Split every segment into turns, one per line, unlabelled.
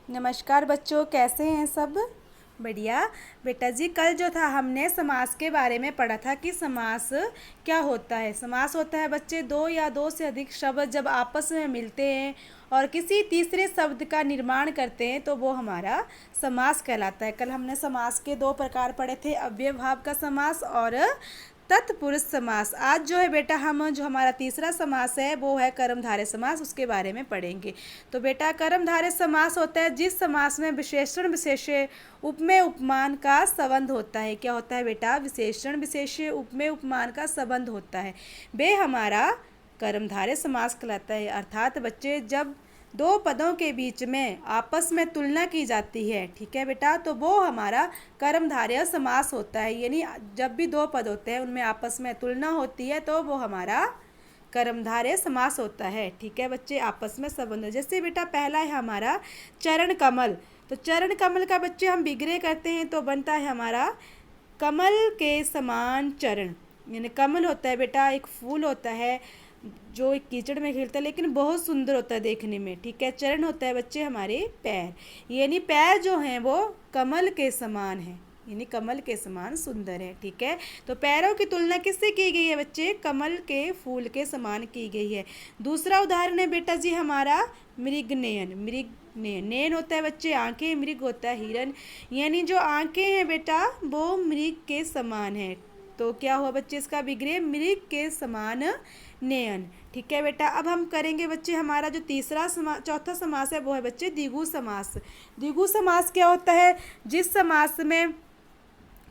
नमस्कार बच्चों, कैसे हैं सब? बढ़िया। बेटा जी, कल जो था हमने समास के बारे में पढ़ा था कि समास क्या होता है। समास होता है बच्चे दो या दो से अधिक शब्द जब आपस में मिलते हैं और किसी तीसरे शब्द का निर्माण करते हैं तो वो हमारा समास कहलाता है। कल हमने समास के दो प्रकार पढ़े थे, अव्यय भाव का समास और तत्पुरुष समास। आज जो है बेटा हम जो हमारा तीसरा समास है वो है कर्मधारय समास, उसके बारे में पढ़ेंगे। तो बेटा कर्मधारय समास होता है जिस समास में विशेषण विशेष्य उपमेय उपमान का संबंध होता है। क्या होता है बेटा? विशेषण विशेष्य उपमेय उपमान का संबंध होता है, वे हमारा कर्मधारय समास कहलाता है। अर्थात बच्चे जब दो पदों के बीच में आपस में तुलना की जाती है, ठीक है बेटा, तो वो हमारा कर्मधारय समास होता है। यानी जब भी दो पद होते हैं उनमें आपस में तुलना होती है तो वो हमारा कर्मधारय समास होता है। ठीक है बच्चे, आपस में संबंध। जैसे बेटा पहला है हमारा चरण कमल। तो चरण कमल का बच्चे हम विग्रह करते हैं तो बनता है हमारा कमल के समान चरण। यानी कमल होता है बेटा एक फूल होता है जो एक कीचड़ में खिलता है लेकिन बहुत सुंदर होता है देखने में। ठीक है, चरण होता है बच्चे हमारे पैर, यानी पैर जो हैं वो कमल के समान है, यानी कमल के समान सुंदर है। ठीक है, तो पैरों की तुलना किससे की गई है बच्चे? कमल के फूल के समान की गई है। दूसरा उदाहरण है बेटा जी हमारा मृगनयन। मृगनयन, नयन होता है बच्चे आंखें, मृग होता है हिरन, यानी जो आंखें हैं बेटा वो मृग के समान है। तो क्या हुआ बच्चे? इसका विग्रह मृग के समान नयन। ठीक है बेटा, अब हम करेंगे बच्चे हमारा जो चौथा समास है वो है बच्चे द्विगु समास। द्विगु समास क्या होता है? जिस समास में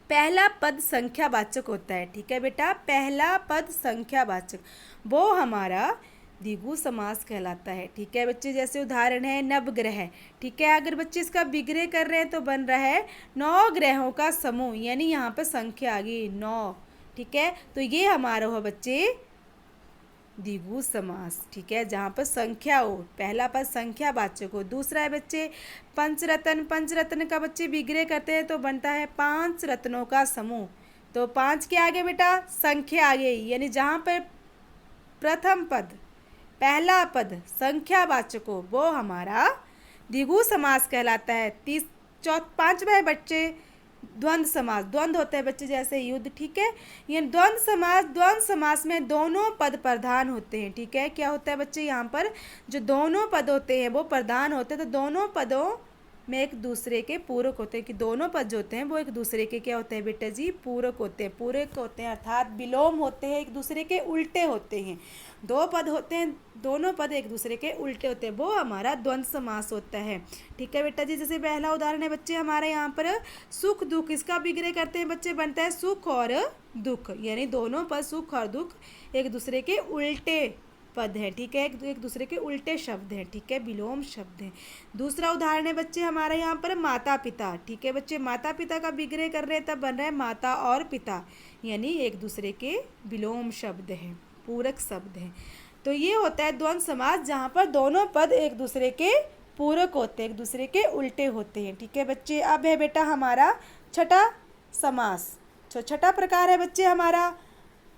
पहला पद संख्यावाचक होता है। ठीक है बेटा, पहला पद संख्यावाचक, वो हमारा द्विगु समास कहलाता है। ठीक है बच्चे, जैसे उदाहरण है नवग्रह। ठीक है, अगर बच्चे इसका विग्रह कर रहे हैं तो बन रहा है 9 ग्रहों का समूह, यानी यहाँ पे संख्या आ गई 9। ठीक है, तो ये हमारा हो बच्चे द्विगु समास। ठीक है, जहाँ पर संख्या हो, पहला पद संख्यावाचक हो। दूसरा है बच्चे पंचरत्न। पंचरत्न का बच्चे विग्रह करते हैं तो बनता है 5 रत्नों का समूह। तो 5 के आगे बेटा संख्या आ गई, यानी जहाँ पर प्रथम पद पहला पद संख्यावाचक हो वो हमारा द्विगु समास कहलाता है। पांचवा है बच्चे द्वंद्व समास। द्वंद्व होता है बच्चे जैसे युद्ध। ठीक है, ये द्वंद्व समास में दोनों पद प्रधान होते हैं। ठीक है, क्या होता है बच्चे यहाँ पर जो दोनों पद होते हैं वो प्रधान होते हैं, तो दोनों पदों में एक दूसरे के पूरक होते हैं। कि दोनों पद जो होते हैं वो एक दूसरे के क्या होते हैं बेटा जी? पूरक होते हैं। पूरक होते हैं अर्थात विलोम होते हैं, एक दूसरे के उल्टे होते हैं। दो पद होते हैं, दोनों पद एक दूसरे के उल्टे होते हैं, वो हमारा द्वंद्व समास होता है। ठीक है बेटा जी, जैसे पहला उदाहरण है बच्चे हमारे यहाँ पर सुख दुख। इसका विग्रह करते हैं बच्चे, बनता है सुख और दुख, यानी दोनों पद सुख और दुख एक दूसरे के उल्टे पद है। ठीक है, एक दूसरे के उल्टे शब्द हैं। ठीक है, विलोम शब्द हैं। दूसरा उदाहरण है बच्चे हमारे यहाँ पर माता पिता। ठीक है बच्चे, माता पिता का विग्रह कर रहे हैं तब बन रहा है माता और पिता, यानी एक दूसरे के विलोम शब्द हैं, पूरक शब्द हैं। तो ये होता है द्वंद्व समास, जहाँ पर दोनों पद एक दूसरे के पूरक होते हैं, एक दूसरे के उल्टे होते हैं। ठीक है बच्चे, अब है बेटा हमारा छठा समास। छठा प्रकार है बच्चे हमारा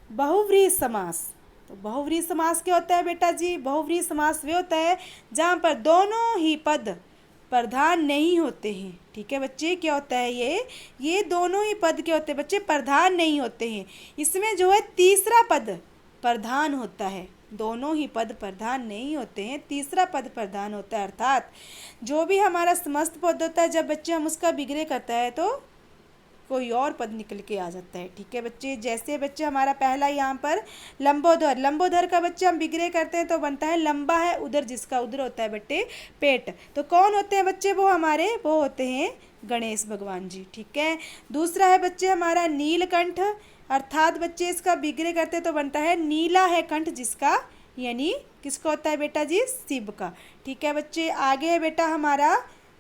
बहुव्रीहि समास। तो बहुव्रीहि समास क्या होता है बेटा जी? बहुव्रीहि समास वे होता है जहाँ पर दोनों ही पद प्रधान नहीं होते हैं। ठीक है बच्चे, क्या होता है ये दोनों ही पद क्या होते हैं बच्चे? प्रधान नहीं होते हैं। इसमें जो है तीसरा पद प्रधान होता है, दोनों ही पद प्रधान नहीं होते हैं, तीसरा पद प्रधान होता है। अर्थात जो भी हमारा समस्त पद होता है जब बच्चे हम उसका विग्रह करता है तो कोई और पद निकल के आ जाता है। ठीक है बच्चे, जैसे बच्चे हमारा पहला यहाँ पर लंबोदर। लंबोदर का बच्चे हम विग्रह करते हैं तो बनता है लंबा है उदर, जिसका उदर होता है बच्चे पेट। तो कौन होते हैं बच्चे? वो होते हैं गणेश भगवान जी। ठीक है, दूसरा है बच्चे हमारा नीलकंठ। अर्थात बच्चे इसका विग्रह करते तो बनता है नीला है कंठ जिसका, यानी किसका होता है बेटा जी? शिव का। ठीक है बच्चे, आगे है बेटा हमारा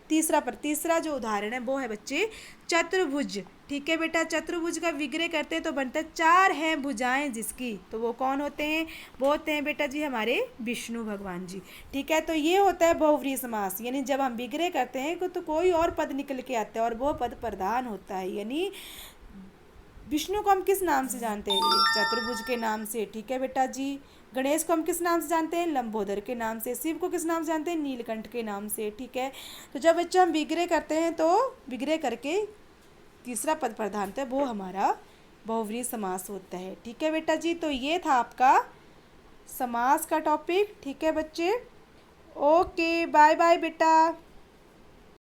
तीसरा जो उदाहरण है वो है बच्चे चतुर्भुज। ठीक है बेटा, चतुर्भुज का विग्रह करते हैं तो बनता है 4 हैं भुजाएं जिसकी। तो वो कौन होते हैं? वो होते हैं बेटा जी हमारे विष्णु भगवान जी। ठीक है, तो ये होता है बहुव्रीहि समास, यानी जब हम विग्रह करते हैं तो कोई और पद निकल के आता है और वो पद प्रधान होता है। यानी विष्णु को हम किस नाम से जानते हैं? चतुर्भुज के नाम से। ठीक है बेटा जी, गणेश को हम किस नाम से जानते हैं? लंबोदर के नाम से। शिव को किस नाम से जानते हैं? नीलकंठ के नाम से। ठीक है, तो जब बच्चे हम विग्रह करते हैं तो विग्रह करके तीसरा पद प्रधान होता है, वो हमारा बहुव्रीहि समास होता है। ठीक है बेटा जी, तो ये था आपका समास का टॉपिक। ठीक है बच्चे, ओके बाय बाय बेटा।